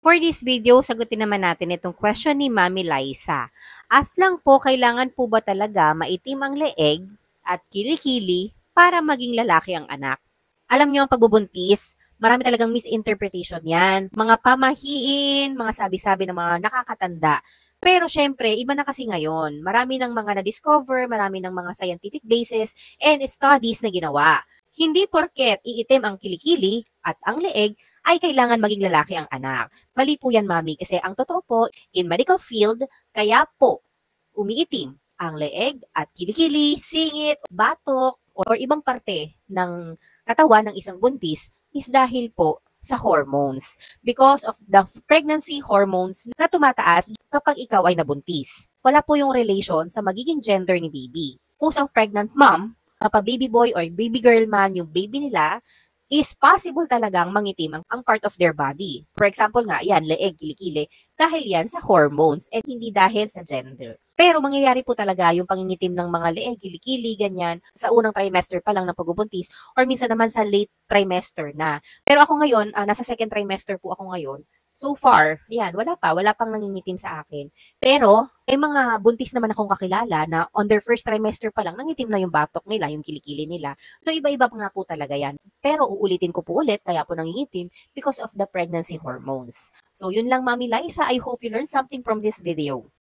For this video, sagutin naman natin itong question ni Mami Liza. As lang po, kailangan po ba talaga maitim ang leeg at kilikili para maging lalaki ang anak? Alam niyo ang pagbubuntis, marami talagang misinterpretation yan. Mga pamahiin, mga sabi-sabi ng mga nakakatanda. Pero syempre, iba na kasi ngayon. Marami ng mga na-discover, marami ng mga scientific basis and studies na ginawa. Hindi porket iitim ang kilikili at ang leeg ay kailangan maging lalaki ang anak. Mali po yan, mami, kasi ang totoo po, in medical field, kaya po umiitim ang leeg at kilikili, singit, batok, or ibang parte ng katawan ng isang buntis is dahil po sa hormones. Because of the pregnancy hormones na tumataas kapag ikaw ay nabuntis. Wala po yung relation sa magiging gender ni baby. Kung sa pregnant mom, kapag baby boy or baby girl man yung baby nila, is possible talagang mangitim ang part of their body. For example nga, yan, leeg, kilikili, dahil yan sa hormones and hindi dahil sa gender. Pero mangyayari po talaga yung pangingitim ng mga leeg, kilikili, ganyan, sa unang trimester pa lang ng pagbubuntis or minsan naman sa late trimester na. Pero ako ngayon, nasa second trimester po ako ngayon. So far, yan, wala pang nangingitim sa akin. Pero, may mga buntis naman akong kakilala na on their first trimester pa lang, nangitim na yung batok nila, yung kilikili nila. So, iba-iba pa nga po talaga yan. Pero uulitin ko po ulit, kaya po nangingitim because of the pregnancy hormones. So, yun lang, Mami Liza. I hope you learned something from this video.